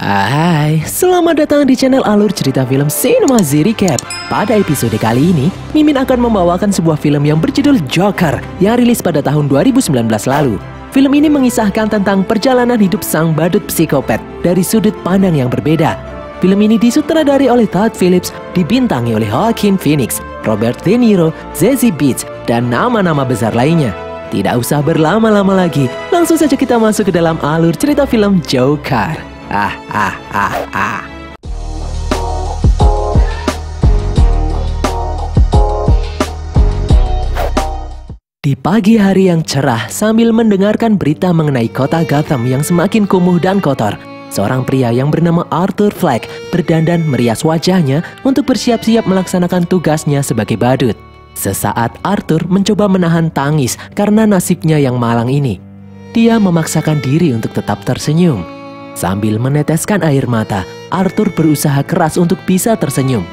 Hai, selamat datang di channel Alur Cerita Film Cinema Z Recap. Pada episode kali ini, Mimin akan membawakan sebuah film yang berjudul Joker yang rilis pada tahun 2019 lalu. Film ini mengisahkan tentang perjalanan hidup sang badut psikopat dari sudut pandang yang berbeda. Film ini disutradari oleh Todd Phillips, dibintangi oleh Joaquin Phoenix, Robert De Niro, Zazie Beetz, dan nama-nama besar lainnya. Tidak usah berlama-lama lagi, langsung saja kita masuk ke dalam alur cerita film Joker. Di pagi hari yang cerah, sambil mendengarkan berita mengenai kota Gotham yang semakin kumuh dan kotor, seorang pria yang bernama Arthur Fleck berdandan merias wajahnya untuk bersiap-siap melaksanakan tugasnya sebagai badut. Sesaat Arthur mencoba menahan tangis karena nasibnya yang malang ini. Dia memaksakan diri untuk tetap tersenyum. Sambil meneteskan air mata, Arthur berusaha keras untuk bisa tersenyum.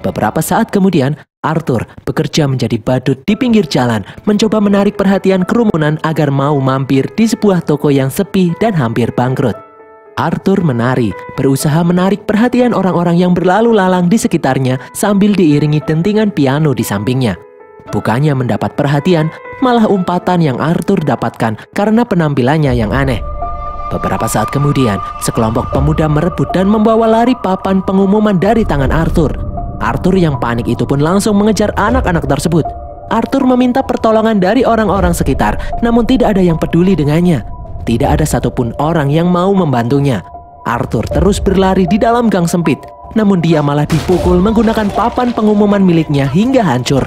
Beberapa saat kemudian, Arthur bekerja menjadi badut di pinggir jalan, mencoba menarik perhatian kerumunan agar mau mampir di sebuah toko yang sepi dan hampir bangkrut. Arthur menari, berusaha menarik perhatian orang-orang yang berlalu lalang di sekitarnya sambil diiringi dentingan piano di sampingnya. Bukannya mendapat perhatian, malah umpatan yang Arthur dapatkan karena penampilannya yang aneh. Beberapa saat kemudian, sekelompok pemuda merebut dan membawa lari papan pengumuman dari tangan Arthur. Arthur yang panik itu pun langsung mengejar anak-anak tersebut. Arthur meminta pertolongan dari orang-orang sekitar, namun tidak ada yang peduli dengannya. Tidak ada satupun orang yang mau membantunya. Arthur terus berlari di dalam gang sempit, namun dia malah dipukul menggunakan papan pengumuman miliknya hingga hancur.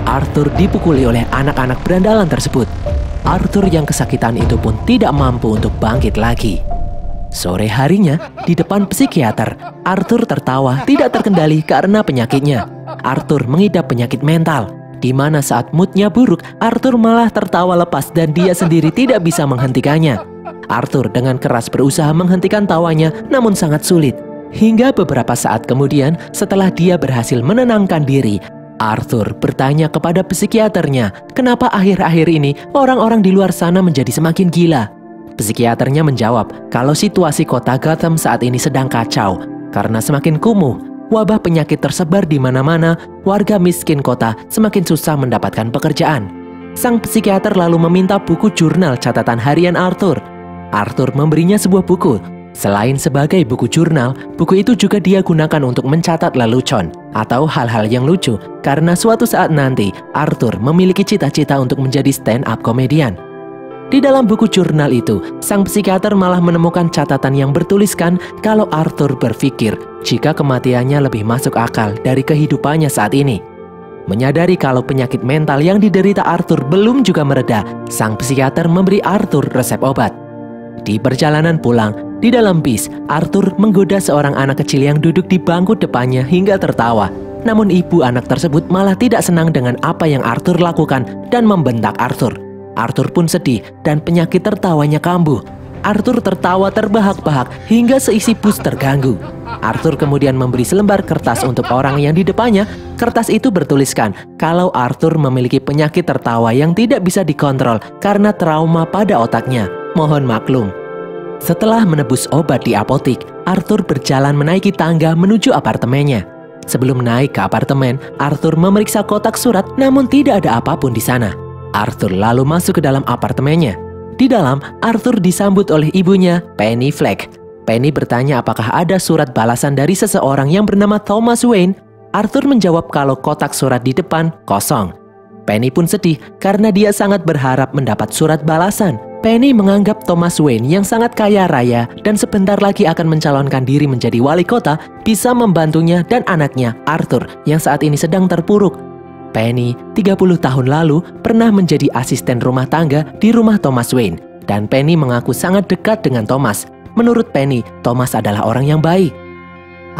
Arthur dipukuli oleh anak-anak berandalan tersebut. Arthur yang kesakitan itu pun tidak mampu untuk bangkit lagi. Sore harinya, di depan psikiater, Arthur tertawa tidak terkendali karena penyakitnya. Arthur mengidap penyakit mental, di mana saat moodnya buruk, Arthur malah tertawa lepas dan dia sendiri tidak bisa menghentikannya. Arthur dengan keras berusaha menghentikan tawanya, namun sangat sulit. Hingga beberapa saat kemudian, setelah dia berhasil menenangkan diri, Arthur bertanya kepada psikiaternya, kenapa akhir-akhir ini orang-orang di luar sana menjadi semakin gila. Psikiaternya menjawab kalau situasi kota Gotham saat ini sedang kacau. Karena semakin kumuh, wabah penyakit tersebar di mana-mana, warga miskin kota semakin susah mendapatkan pekerjaan. Sang psikiater lalu meminta buku jurnal catatan harian Arthur. Arthur memberinya sebuah buku. Selain sebagai buku jurnal, buku itu juga dia gunakan untuk mencatat lelucon atau hal-hal yang lucu, karena suatu saat nanti Arthur memiliki cita-cita untuk menjadi stand-up komedian. Di dalam buku jurnal itu, sang psikiater malah menemukan catatan yang bertuliskan kalau Arthur berpikir jika kematiannya lebih masuk akal dari kehidupannya saat ini. Menyadari kalau penyakit mental yang diderita Arthur belum juga mereda, sang psikiater memberi Arthur resep obat. Di perjalanan pulang, di dalam bis, Arthur menggoda seorang anak kecil yang duduk di bangku depannya hingga tertawa. Namun ibu anak tersebut malah tidak senang dengan apa yang Arthur lakukan dan membentak Arthur. Arthur pun sedih dan penyakit tertawanya kambuh. Arthur tertawa terbahak-bahak hingga seisi bus terganggu. Arthur kemudian memberi selembar kertas untuk orang yang di depannya. Kertas itu bertuliskan kalau Arthur memiliki penyakit tertawa yang tidak bisa dikontrol karena trauma pada otaknya. Mohon maklum. Setelah menebus obat di apotik, Arthur berjalan menaiki tangga menuju apartemennya. Sebelum naik ke apartemen, Arthur memeriksa kotak surat, namun tidak ada apapun di sana. Arthur lalu masuk ke dalam apartemennya. Di dalam, Arthur disambut oleh ibunya, Penny Fleck. Penny bertanya apakah ada surat balasan dari seseorang yang bernama Thomas Wayne. Arthur menjawab kalau kotak surat di depan kosong. Penny pun sedih karena dia sangat berharap mendapat surat balasan. Penny menganggap Thomas Wayne yang sangat kaya raya dan sebentar lagi akan mencalonkan diri menjadi wali kota bisa membantunya dan anaknya Arthur yang saat ini sedang terpuruk. Penny 30 tahun lalu pernah menjadi asisten rumah tangga di rumah Thomas Wayne dan Penny mengaku sangat dekat dengan Thomas. Menurut Penny, Thomas adalah orang yang baik.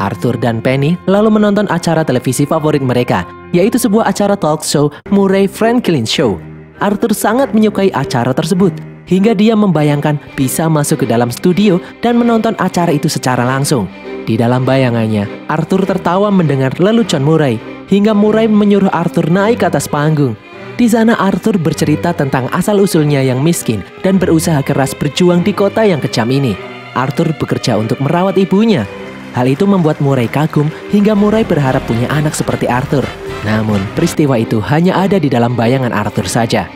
Arthur dan Penny lalu menonton acara televisi favorit mereka, yaitu sebuah acara talk show Murray Franklin Show. Arthur sangat menyukai acara tersebut, hingga dia membayangkan bisa masuk ke dalam studio dan menonton acara itu secara langsung. Di dalam bayangannya, Arthur tertawa mendengar lelucon Murray, hingga Murray menyuruh Arthur naik ke atas panggung. Di sana Arthur bercerita tentang asal-usulnya yang miskin dan berusaha keras berjuang di kota yang kejam ini. Arthur bekerja untuk merawat ibunya. Hal itu membuat Murray kagum hingga Murray berharap punya anak seperti Arthur. Namun, peristiwa itu hanya ada di dalam bayangan Arthur saja.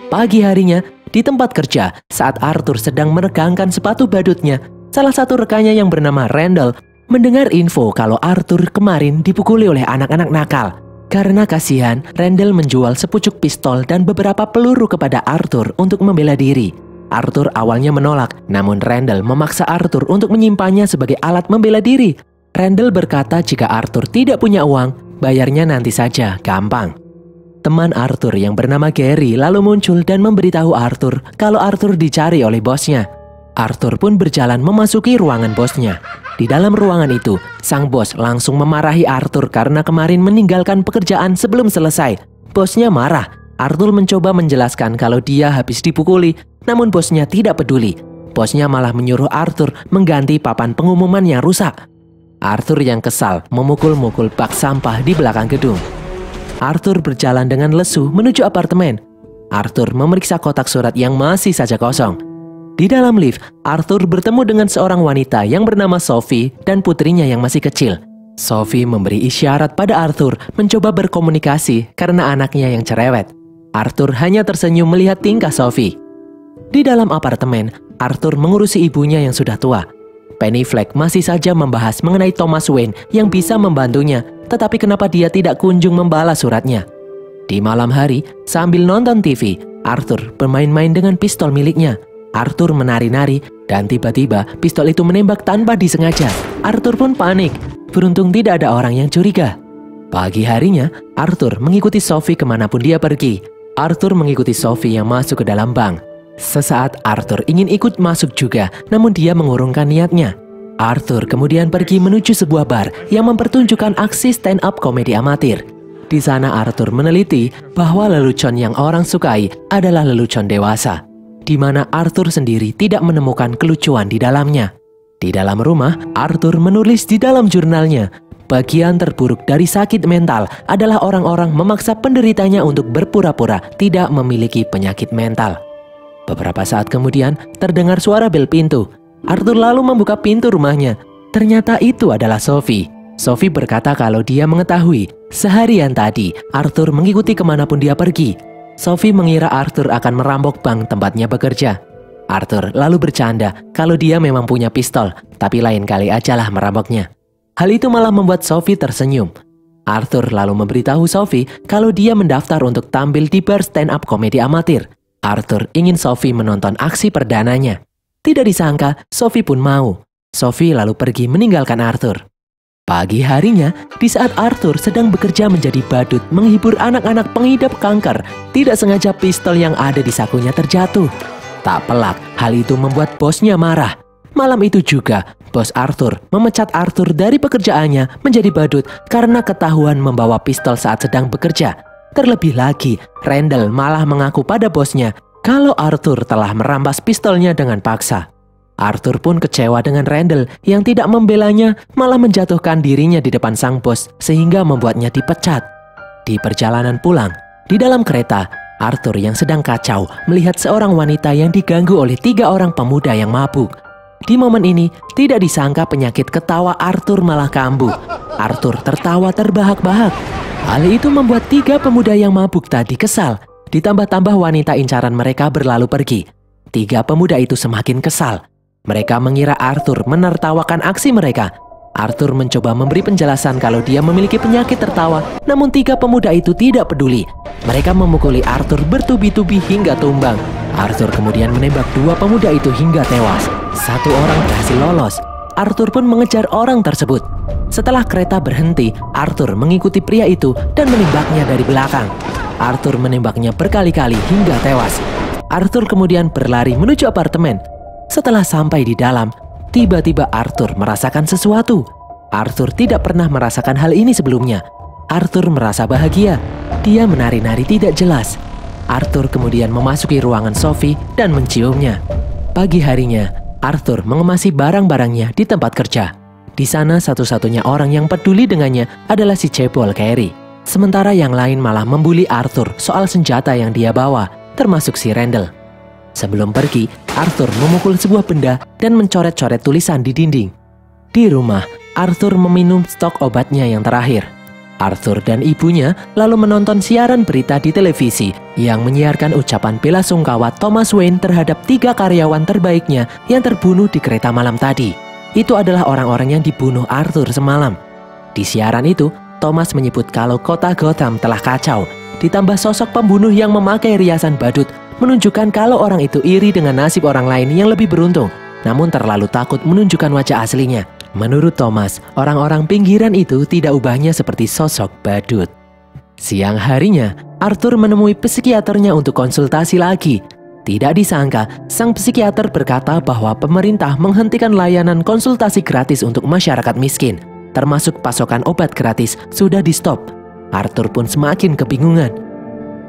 Pagi harinya, di tempat kerja, saat Arthur sedang meregangkan sepatu badutnya, salah satu rekannya yang bernama Randall mendengar info kalau Arthur kemarin dipukuli oleh anak-anak nakal. Karena kasihan, Randall menjual sepucuk pistol dan beberapa peluru kepada Arthur untuk membela diri. Arthur awalnya menolak, namun Randall memaksa Arthur untuk menyimpannya sebagai alat membela diri. Randall berkata jika Arthur tidak punya uang, bayarnya nanti saja, gampang. Teman Arthur yang bernama Gary lalu muncul dan memberitahu Arthur kalau Arthur dicari oleh bosnya. Arthur pun berjalan memasuki ruangan bosnya. Di dalam ruangan itu, sang bos langsung memarahi Arthur karena kemarin meninggalkan pekerjaan sebelum selesai. Bosnya marah. Arthur mencoba menjelaskan kalau dia habis dipukuli, namun bosnya tidak peduli. Bosnya malah menyuruh Arthur mengganti papan pengumuman yang rusak. Arthur yang kesal memukul-mukul bak sampah di belakang gedung. Arthur berjalan dengan lesu menuju apartemen. Arthur memeriksa kotak surat yang masih saja kosong. Di dalam lift, Arthur bertemu dengan seorang wanita yang bernama Sophie dan putrinya yang masih kecil. Sophie memberi isyarat pada Arthur mencoba berkomunikasi karena anaknya yang cerewet. Arthur hanya tersenyum melihat tingkah Sophie. Di dalam apartemen, Arthur mengurusi ibunya yang sudah tua. Penny Fleck masih saja membahas mengenai Thomas Wayne yang bisa membantunya, tetapi kenapa dia tidak kunjung membalas suratnya. Di malam hari, sambil nonton TV, Arthur bermain-main dengan pistol miliknya. Arthur menari-nari dan tiba-tiba pistol itu menembak tanpa disengaja. Arthur pun panik. Beruntung tidak ada orang yang curiga. Pagi harinya, Arthur mengikuti Sophie kemanapun dia pergi. Arthur mengikuti Sophie yang masuk ke dalam bank. Sesaat Arthur ingin ikut masuk juga, namun dia mengurungkan niatnya. Arthur kemudian pergi menuju sebuah bar yang mempertunjukkan aksi stand-up komedi amatir. Di sana Arthur meneliti bahwa lelucon yang orang sukai adalah lelucon dewasa, di mana Arthur sendiri tidak menemukan kelucuan di dalamnya. Di dalam rumah, Arthur menulis di dalam jurnalnya, bagian terburuk dari sakit mental adalah orang-orang memaksa penderitanya untuk berpura-pura tidak memiliki penyakit mental. Beberapa saat kemudian, terdengar suara bel pintu. Arthur lalu membuka pintu rumahnya. Ternyata itu adalah Sophie. Sophie berkata kalau dia mengetahui seharian tadi Arthur mengikuti kemanapun dia pergi. Sophie mengira Arthur akan merampok bank tempatnya bekerja. Arthur lalu bercanda kalau dia memang punya pistol, tapi lain kali ajalah merampoknya. Hal itu malah membuat Sophie tersenyum. Arthur lalu memberitahu Sophie kalau dia mendaftar untuk tampil di bar stand-up komedi amatir. Arthur ingin Sophie menonton aksi perdananya. Tidak disangka, Sophie pun mau. Sophie lalu pergi meninggalkan Arthur. Pagi harinya, di saat Arthur sedang bekerja menjadi badut menghibur anak-anak pengidap kanker, tidak sengaja pistol yang ada di sakunya terjatuh. Tak pelak, hal itu membuat bosnya marah. Malam itu juga, bos Arthur memecat Arthur dari pekerjaannya menjadi badut karena ketahuan membawa pistol saat sedang bekerja. Terlebih lagi, Randall malah mengaku pada bosnya kalau Arthur telah merampas pistolnya dengan paksa. Arthur pun kecewa dengan Randall yang tidak membelanya, malah menjatuhkan dirinya di depan sang bos sehingga membuatnya dipecat. Di perjalanan pulang, di dalam kereta, Arthur yang sedang kacau melihat seorang wanita yang diganggu oleh 3 orang pemuda yang mabuk. Di momen ini, tidak disangka penyakit ketawa Arthur malah kambuh. Arthur tertawa terbahak-bahak. Hal itu membuat 3 pemuda yang mabuk tadi kesal. Ditambah-tambah wanita incaran mereka berlalu pergi. 3 pemuda itu semakin kesal. Mereka mengira Arthur menertawakan aksi mereka. Arthur mencoba memberi penjelasan kalau dia memiliki penyakit tertawa, namun 3 pemuda itu tidak peduli. Mereka memukuli Arthur bertubi-tubi hingga tumbang. Arthur kemudian menembak 2 pemuda itu hingga tewas. 1 orang berhasil lolos. Arthur pun mengejar orang tersebut. Setelah kereta berhenti, Arthur mengikuti pria itu dan menembaknya dari belakang. Arthur menembaknya berkali-kali hingga tewas. Arthur kemudian berlari menuju apartemen. Setelah sampai di dalam, tiba-tiba Arthur merasakan sesuatu. Arthur tidak pernah merasakan hal ini sebelumnya. Arthur merasa bahagia. Dia menari-nari tidak jelas. Arthur kemudian memasuki ruangan Sophie dan menciumnya. Pagi harinya, Arthur mengemasi barang-barangnya di tempat kerja. Di sana satu-satunya orang yang peduli dengannya adalah si cebol Carrie. Sementara yang lain malah membuli Arthur soal senjata yang dia bawa, termasuk si Randall. Sebelum pergi, Arthur memukul sebuah benda dan mencoret-coret tulisan di dinding. Di rumah, Arthur meminum stok obatnya yang terakhir. Arthur dan ibunya lalu menonton siaran berita di televisi yang menyiarkan ucapan bela sungkawa Thomas Wayne terhadap 3 karyawan terbaiknya yang terbunuh di kereta malam tadi. Itu adalah orang-orang yang dibunuh Arthur semalam. Di siaran itu, Thomas menyebut kalau kota Gotham telah kacau, ditambah sosok pembunuh yang memakai riasan badut menunjukkan kalau orang itu iri dengan nasib orang lain yang lebih beruntung, namun terlalu takut menunjukkan wajah aslinya. Menurut Thomas, orang-orang pinggiran itu tidak ubahnya seperti sosok badut. Siang harinya, Arthur menemui psikiaternya untuk konsultasi lagi. Tidak disangka, sang psikiater berkata bahwa pemerintah menghentikan layanan konsultasi gratis untuk masyarakat miskin, termasuk pasokan obat gratis sudah di-stop. Arthur pun semakin kebingungan.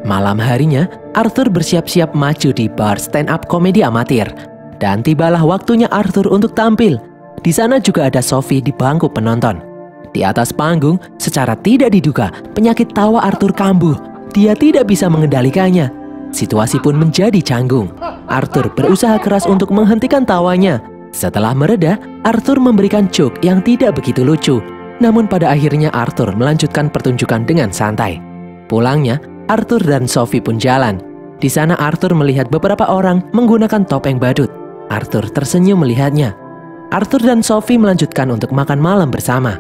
Malam harinya, Arthur bersiap-siap maju di bar stand-up komedi amatir. Dan tibalah waktunya Arthur untuk tampil. Di sana juga ada Sophie di bangku penonton. Di atas panggung, secara tidak diduga, penyakit tawa Arthur kambuh. Dia tidak bisa mengendalikannya. Situasi pun menjadi canggung. Arthur berusaha keras untuk menghentikan tawanya. Setelah mereda, Arthur memberikan joke yang tidak begitu lucu. Namun pada akhirnya Arthur melanjutkan pertunjukan dengan santai. Pulangnya, Arthur dan Sophie pun jalan. Di sana Arthur melihat beberapa orang menggunakan topeng badut. Arthur tersenyum melihatnya. Arthur dan Sophie melanjutkan untuk makan malam bersama.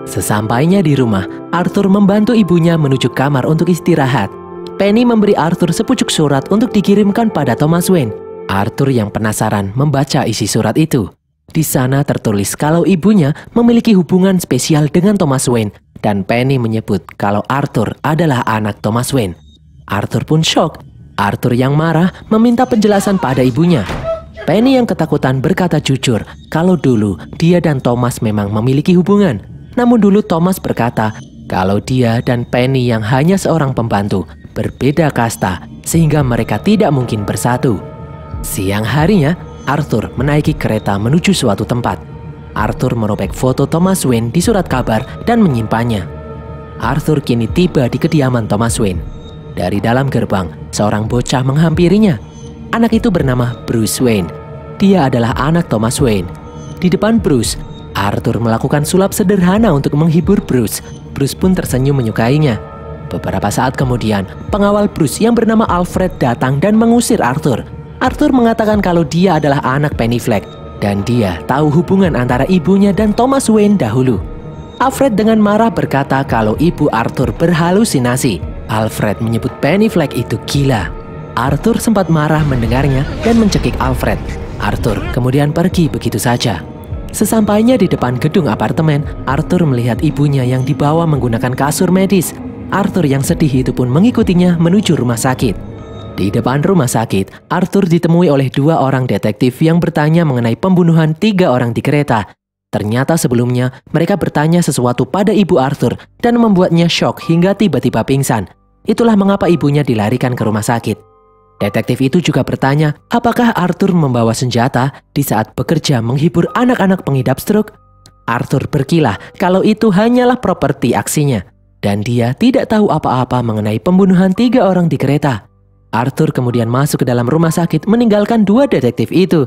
Sesampainya di rumah, Arthur membantu ibunya menuju kamar untuk istirahat. Penny memberi Arthur sepucuk surat untuk dikirimkan pada Thomas Wayne. Arthur yang penasaran membaca isi surat itu. Di sana tertulis kalau ibunya memiliki hubungan spesial dengan Thomas Wayne dan Penny menyebut kalau Arthur adalah anak Thomas Wayne. Arthur pun shock. Arthur yang marah meminta penjelasan pada ibunya. Penny yang ketakutan berkata jujur kalau dulu dia dan Thomas memang memiliki hubungan. Namun dulu Thomas berkata kalau dia dan Penny yang hanya seorang pembantu berbeda kasta sehingga mereka tidak mungkin bersatu. Siang harinya, Arthur menaiki kereta menuju suatu tempat. Arthur merobek foto Thomas Wayne di surat kabar dan menyimpannya. Arthur kini tiba di kediaman Thomas Wayne. Dari dalam gerbang, seorang bocah menghampirinya. Anak itu bernama Bruce Wayne. Dia adalah anak Thomas Wayne. Di depan Bruce, Arthur melakukan sulap sederhana untuk menghibur Bruce. Bruce pun tersenyum menyukainya. Beberapa saat kemudian, pengawal Bruce yang bernama Alfred datang dan mengusir Arthur. Arthur mengatakan kalau dia adalah anak Penny Fleck dan dia tahu hubungan antara ibunya dan Thomas Wayne dahulu. Alfred dengan marah berkata kalau ibu Arthur berhalusinasi. Alfred menyebut Penny Fleck itu gila. Arthur sempat marah mendengarnya dan mencekik Alfred. Arthur kemudian pergi begitu saja. Sesampainya di depan gedung apartemen, Arthur melihat ibunya yang dibawa menggunakan kasur medis. Arthur yang sedih itu pun mengikutinya menuju rumah sakit. Di depan rumah sakit, Arthur ditemui oleh 2 orang detektif yang bertanya mengenai pembunuhan 3 orang di kereta. Ternyata sebelumnya mereka bertanya sesuatu pada ibu Arthur dan membuatnya syok hingga tiba-tiba pingsan. Itulah mengapa ibunya dilarikan ke rumah sakit. Detektif itu juga bertanya, apakah Arthur membawa senjata di saat bekerja menghibur anak-anak pengidap stroke? Arthur berkilah kalau itu hanyalah properti aksinya. Dan dia tidak tahu apa-apa mengenai pembunuhan 3 orang di kereta. Arthur kemudian masuk ke dalam rumah sakit meninggalkan 2 detektif itu.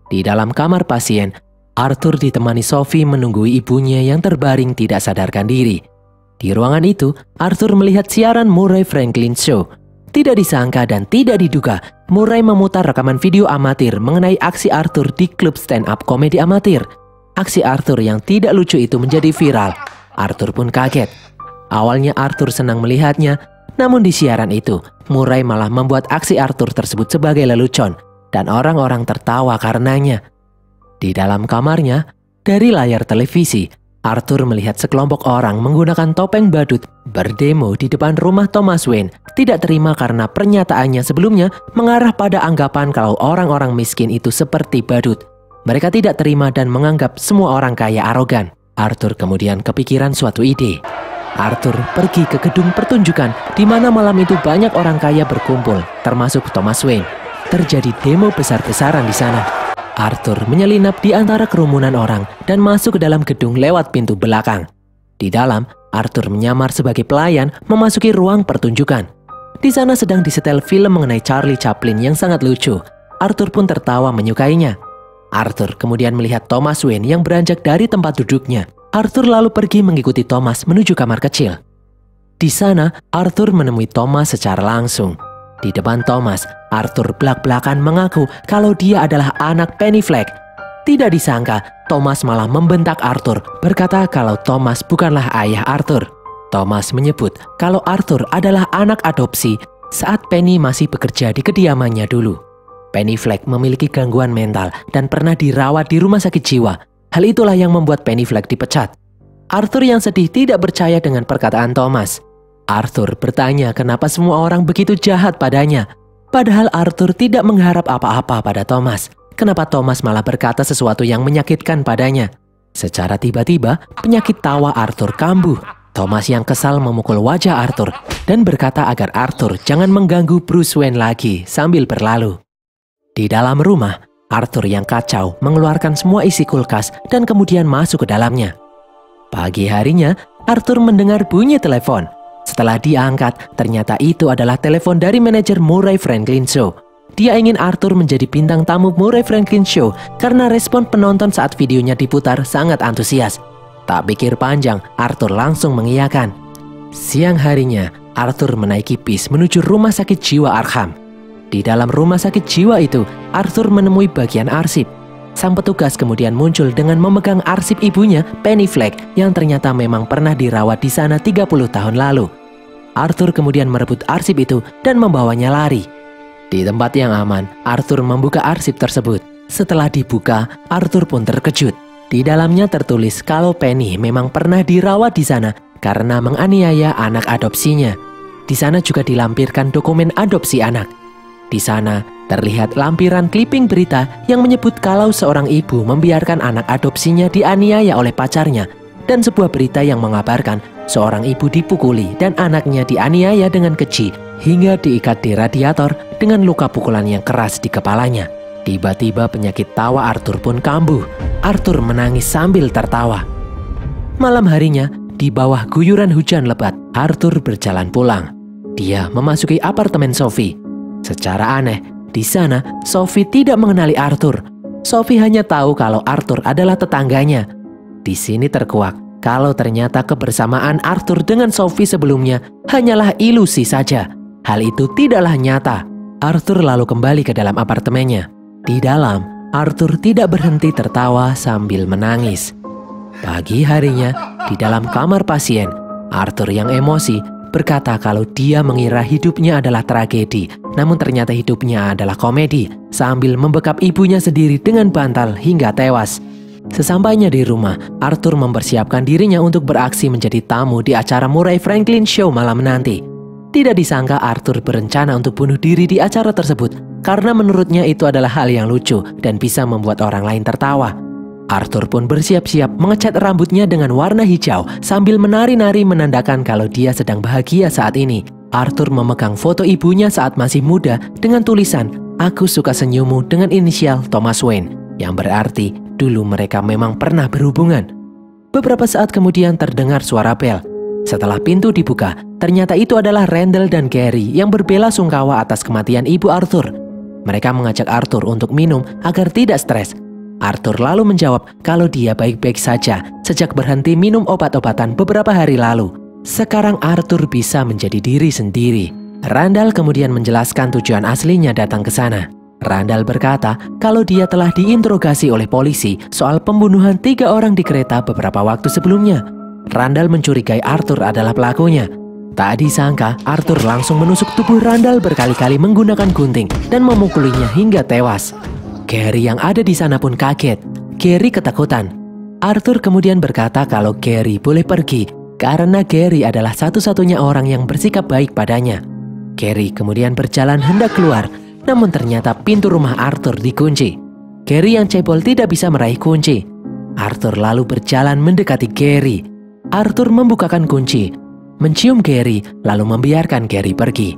Di dalam kamar pasien, Arthur ditemani Sophie menunggui ibunya yang terbaring tidak sadarkan diri. Di ruangan itu, Arthur melihat siaran Murray Franklin Show. Tidak disangka dan tidak diduga, Murray memutar rekaman video amatir mengenai aksi Arthur di klub stand-up komedi amatir. Aksi Arthur yang tidak lucu itu menjadi viral. Arthur pun kaget. Awalnya Arthur senang melihatnya, namun di siaran itu, Murray malah membuat aksi Arthur tersebut sebagai lelucon, dan orang-orang tertawa karenanya. Di dalam kamarnya, dari layar televisi, Arthur melihat sekelompok orang menggunakan topeng badut berdemo di depan rumah Thomas Wayne. Tidak terima karena pernyataannya sebelumnya mengarah pada anggapan kalau orang-orang miskin itu seperti badut. Mereka tidak terima dan menganggap semua orang kaya arogan. Arthur kemudian kepikiran suatu ide. Arthur pergi ke gedung pertunjukan di mana malam itu banyak orang kaya berkumpul, termasuk Thomas Wayne. Terjadi demo besar-besaran di sana. Arthur menyelinap di antara kerumunan orang dan masuk ke dalam gedung lewat pintu belakang. Di dalam, Arthur menyamar sebagai pelayan memasuki ruang pertunjukan. Di sana sedang disetel film mengenai Charlie Chaplin yang sangat lucu. Arthur pun tertawa menyukainya. Arthur kemudian melihat Thomas Wayne yang beranjak dari tempat duduknya. Arthur lalu pergi mengikuti Thomas menuju kamar kecil. Di sana, Arthur menemui Thomas secara langsung. Di depan Thomas, Arthur belak-belakan mengaku kalau dia adalah anak Penny Fleck. Tidak disangka, Thomas malah membentak Arthur, berkata kalau Thomas bukanlah ayah Arthur. Thomas menyebut kalau Arthur adalah anak adopsi saat Penny masih bekerja di kediamannya dulu. Penny Fleck memiliki gangguan mental dan pernah dirawat di rumah sakit jiwa. Hal itulah yang membuat Penny Fleck dipecat. Arthur yang sedih tidak percaya dengan perkataan Thomas. Arthur bertanya kenapa semua orang begitu jahat padanya. Padahal Arthur tidak mengharap apa-apa pada Thomas. Kenapa Thomas malah berkata sesuatu yang menyakitkan padanya? Secara tiba-tiba, penyakit tawa Arthur kambuh. Thomas yang kesal memukul wajah Arthur dan berkata agar Arthur jangan mengganggu Bruce Wayne lagi sambil berlalu. Di dalam rumah, Arthur yang kacau mengeluarkan semua isi kulkas dan kemudian masuk ke dalamnya. Pagi harinya, Arthur mendengar bunyi telepon. Setelah diangkat, ternyata itu adalah telepon dari manajer Murray Franklin Show. Dia ingin Arthur menjadi bintang tamu Murray Franklin Show karena respon penonton saat videonya diputar sangat antusias. Tak pikir panjang, Arthur langsung mengiyakan. Siang harinya, Arthur menaiki bis menuju rumah sakit jiwa Arkham. Di dalam rumah sakit jiwa itu, Arthur menemui bagian arsip. Sang petugas kemudian muncul dengan memegang arsip ibunya, Penny Fleck, yang ternyata memang pernah dirawat di sana 30 tahun lalu. Arthur kemudian merebut arsip itu dan membawanya lari. Di tempat yang aman, Arthur membuka arsip tersebut. Setelah dibuka, Arthur pun terkejut. Di dalamnya tertulis kalau Penny memang pernah dirawat di sana karena menganiaya anak adopsinya. Di sana juga dilampirkan dokumen adopsi anak. Di sana terlihat lampiran clipping berita yang menyebut kalau seorang ibu membiarkan anak adopsinya dianiaya oleh pacarnya, dan sebuah berita yang mengabarkan seorang ibu dipukuli dan anaknya dianiaya dengan keji hingga diikat di radiator dengan luka pukulan yang keras di kepalanya. Tiba-tiba penyakit tawa Arthur pun kambuh. Arthur menangis sambil tertawa. Malam harinya, di bawah guyuran hujan lebat, Arthur berjalan pulang. Dia memasuki apartemen Sophie. Secara aneh, di sana Sophie tidak mengenali Arthur. Sophie hanya tahu kalau Arthur adalah tetangganya. Di sini terkuak kalau ternyata kebersamaan Arthur dengan Sophie sebelumnya hanyalah ilusi saja. Hal itu tidaklah nyata. Arthur lalu kembali ke dalam apartemennya. Di dalam, Arthur tidak berhenti tertawa sambil menangis. Pagi harinya, di dalam kamar pasien, Arthur yang emosi berkata kalau dia mengira hidupnya adalah tragedi, namun ternyata hidupnya adalah komedi, sambil membekap ibunya sendiri dengan bantal hingga tewas. Sesampainya di rumah, Arthur mempersiapkan dirinya untuk beraksi menjadi tamu di acara Murray Franklin Show malam nanti. Tidak disangka Arthur berencana untuk bunuh diri di acara tersebut karena menurutnya itu adalah hal yang lucu dan bisa membuat orang lain tertawa. Arthur pun bersiap-siap mengecat rambutnya dengan warna hijau sambil menari-nari menandakan kalau dia sedang bahagia saat ini. Arthur memegang foto ibunya saat masih muda dengan tulisan, "Aku suka senyummu" dengan inisial Thomas Wayne, yang berarti dulu mereka memang pernah berhubungan. Beberapa saat kemudian terdengar suara bel. Setelah pintu dibuka, ternyata itu adalah Randall dan Gary yang berbela-sungkawa atas kematian ibu Arthur. Mereka mengajak Arthur untuk minum agar tidak stres. Arthur lalu menjawab kalau dia baik-baik saja sejak berhenti minum obat-obatan beberapa hari lalu. Sekarang Arthur bisa menjadi diri sendiri. Randall kemudian menjelaskan tujuan aslinya datang ke sana. Randall berkata kalau dia telah diinterogasi oleh polisi soal pembunuhan 3 orang di kereta beberapa waktu sebelumnya. Randall mencurigai Arthur adalah pelakunya. Tak disangka, Arthur langsung menusuk tubuh Randall berkali-kali menggunakan gunting dan memukulinya hingga tewas. Gary yang ada di sana pun kaget. Gary ketakutan. Arthur kemudian berkata kalau Gary boleh pergi karena Gary adalah satu-satunya orang yang bersikap baik padanya. Gary kemudian berjalan hendak keluar, namun ternyata pintu rumah Arthur dikunci. Gary yang cebol tidak bisa meraih kunci. Arthur lalu berjalan mendekati Gary. Arthur membukakan kunci, mencium Gary, lalu membiarkan Gary pergi.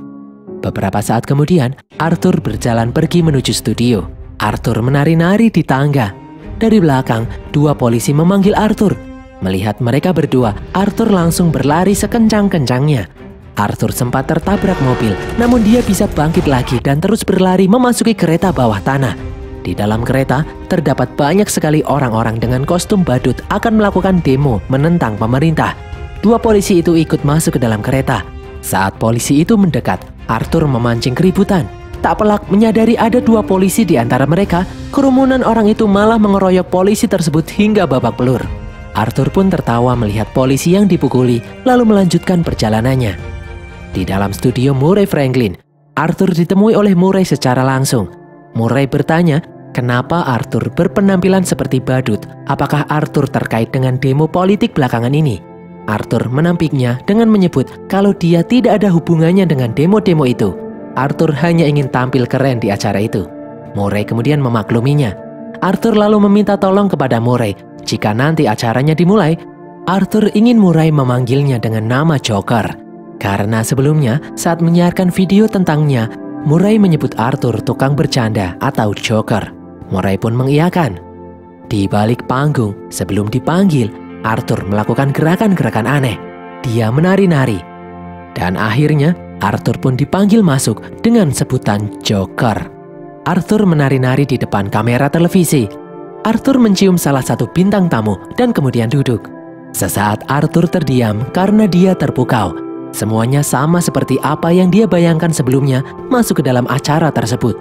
Beberapa saat kemudian, Arthur berjalan pergi menuju studio. Arthur menari-nari di tangga. Dari belakang, 2 polisi memanggil Arthur. Melihat mereka berdua, Arthur langsung berlari sekencang-kencangnya. Arthur sempat tertabrak mobil, namun dia bisa bangkit lagi dan terus berlari memasuki kereta bawah tanah. Di dalam kereta, terdapat banyak sekali orang-orang dengan kostum badut akan melakukan demo menentang pemerintah. 2 polisi itu ikut masuk ke dalam kereta. Saat polisi itu mendekat, Arthur memancing keributan. Tak pelak menyadari ada 2 polisi di antara mereka, kerumunan orang itu malah mengeroyok polisi tersebut hingga babak belur. Arthur pun tertawa melihat polisi yang dipukuli, lalu melanjutkan perjalanannya. Di dalam studio Murray Franklin, Arthur ditemui oleh Murray secara langsung. Murray bertanya, kenapa Arthur berpenampilan seperti badut? Apakah Arthur terkait dengan demo politik belakangan ini? Arthur menampiknya dengan menyebut kalau dia tidak ada hubungannya dengan demo-demo itu. Arthur hanya ingin tampil keren di acara itu. Murray kemudian memakluminya. Arthur lalu meminta tolong kepada Murray. Jika nanti acaranya dimulai, Arthur ingin Murray memanggilnya dengan nama Joker. Karena sebelumnya saat menyiarkan video tentangnya, Murray menyebut Arthur tukang bercanda atau Joker. Murray pun mengiyakan. Di balik panggung, sebelum dipanggil, Arthur melakukan gerakan-gerakan aneh. Dia menari-nari. Dan akhirnya, Arthur pun dipanggil masuk dengan sebutan Joker. Arthur menari-nari di depan kamera televisi. Arthur mencium salah satu bintang tamu dan kemudian duduk. Sesaat Arthur terdiam karena dia terpukau. Semuanya sama seperti apa yang dia bayangkan sebelumnya masuk ke dalam acara tersebut.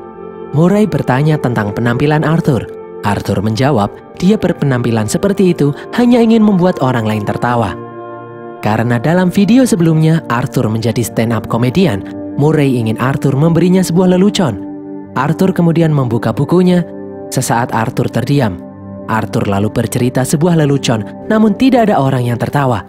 Murray bertanya tentang penampilan Arthur. Arthur menjawab, dia berpenampilan seperti itu hanya ingin membuat orang lain tertawa. Karena dalam video sebelumnya Arthur menjadi stand-up komedian, Murray ingin Arthur memberinya sebuah lelucon. Arthur kemudian membuka bukunya. Sesaat Arthur terdiam. Arthur lalu bercerita sebuah lelucon, namun tidak ada orang yang tertawa.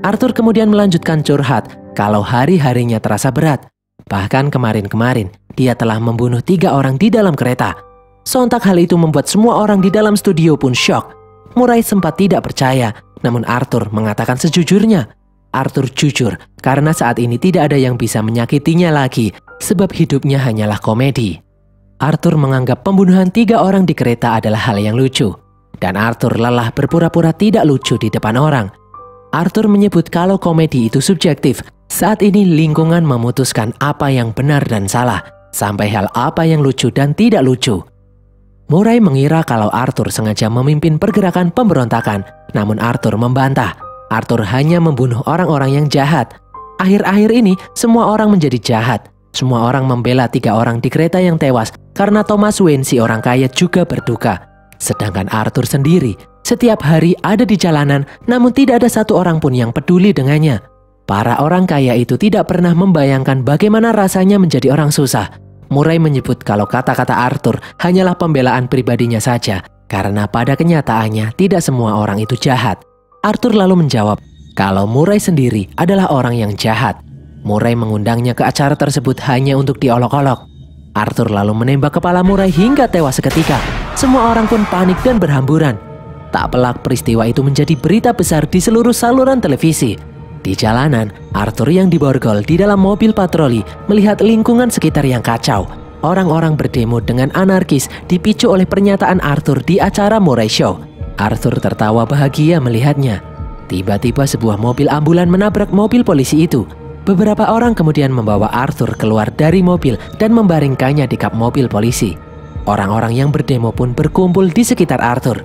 Arthur kemudian melanjutkan curhat kalau hari-harinya terasa berat. Bahkan kemarin-kemarin, dia telah membunuh 3 orang di dalam kereta. Sontak hal itu membuat semua orang di dalam studio pun syok. Murray sempat tidak percaya, namun Arthur mengatakan sejujurnya. Arthur jujur karena saat ini tidak ada yang bisa menyakitinya lagi, sebab hidupnya hanyalah komedi. Arthur menganggap pembunuhan 3 orang di kereta adalah hal yang lucu. Dan Arthur lelah berpura-pura tidak lucu di depan orang. Arthur menyebut kalau komedi itu subjektif. Saat ini lingkungan memutuskan apa yang benar dan salah, sampai hal apa yang lucu dan tidak lucu. Murray mengira kalau Arthur sengaja memimpin pergerakan pemberontakan, namun Arthur membantah. Arthur hanya membunuh orang-orang yang jahat. Akhir-akhir ini semua orang menjadi jahat. Semua orang membela 3 orang di kereta yang tewas karena Thomas Wayne si orang kaya juga berduka. Sedangkan Arthur sendiri setiap hari ada di jalanan, namun tidak ada satu orang pun yang peduli dengannya. Para orang kaya itu tidak pernah membayangkan bagaimana rasanya menjadi orang susah. Murray menyebut kalau kata-kata Arthur hanyalah pembelaan pribadinya saja, karena pada kenyataannya tidak semua orang itu jahat. Arthur lalu menjawab kalau Murray sendiri adalah orang yang jahat. Murray mengundangnya ke acara tersebut hanya untuk diolok-olok. Arthur lalu menembak kepala Murray hingga tewas seketika. Semua orang pun panik dan berhamburan. Tak pelak peristiwa itu menjadi berita besar di seluruh saluran televisi. Di jalanan, Arthur yang diborgol di dalam mobil patroli melihat lingkungan sekitar yang kacau. Orang-orang berdemo dengan anarkis dipicu oleh pernyataan Arthur di acara Murray Show. Arthur tertawa bahagia melihatnya. Tiba-tiba sebuah mobil ambulan menabrak mobil polisi itu. Beberapa orang kemudian membawa Arthur keluar dari mobil dan membaringkannya di kap mobil polisi. Orang-orang yang berdemo pun berkumpul di sekitar Arthur.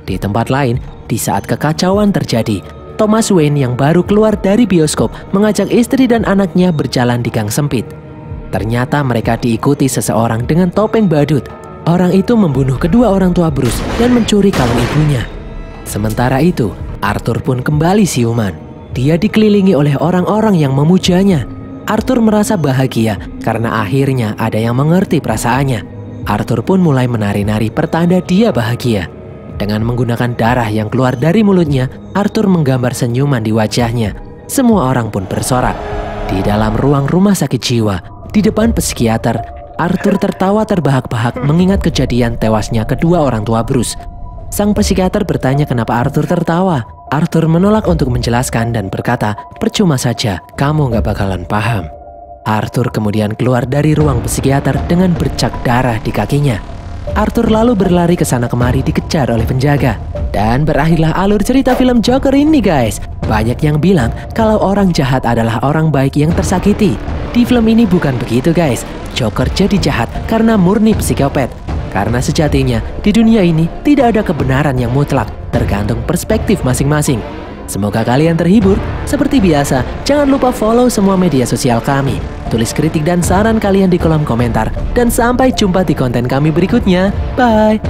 Di tempat lain, di saat kekacauan terjadi, Thomas Wayne yang baru keluar dari bioskop mengajak istri dan anaknya berjalan di gang sempit. Ternyata mereka diikuti seseorang dengan topeng badut. Orang itu membunuh kedua orang tua Bruce dan mencuri kalung ibunya. Sementara itu, Arthur pun kembali siuman. Dia dikelilingi oleh orang-orang yang memujanya. Arthur merasa bahagia karena akhirnya ada yang mengerti perasaannya. Arthur pun mulai menari-nari pertanda dia bahagia. Dengan menggunakan darah yang keluar dari mulutnya, Arthur menggambar senyuman di wajahnya. Semua orang pun bersorak. Di dalam ruang rumah sakit jiwa, di depan psikiater, Arthur tertawa terbahak-bahak mengingat kejadian tewasnya kedua orang tua Bruce. Sang psikiater bertanya kenapa Arthur tertawa. Arthur menolak untuk menjelaskan dan berkata, percuma saja, kamu gak bakalan paham. Arthur kemudian keluar dari ruang psikiater dengan bercak darah di kakinya. Arthur lalu berlari ke sana kemari dikejar oleh penjaga. Dan berakhirlah alur cerita film Joker ini guys. Banyak yang bilang kalau orang jahat adalah orang baik yang tersakiti. Di film ini bukan begitu guys. Joker jadi jahat karena murni psikopat. Karena sejatinya di dunia ini tidak ada kebenaran yang mutlak, tergantung perspektif masing-masing. Semoga kalian terhibur. Seperti biasa, jangan lupa follow semua media sosial kami. Tulis kritik dan saran kalian di kolom komentar. Dan sampai jumpa di konten kami berikutnya. Bye!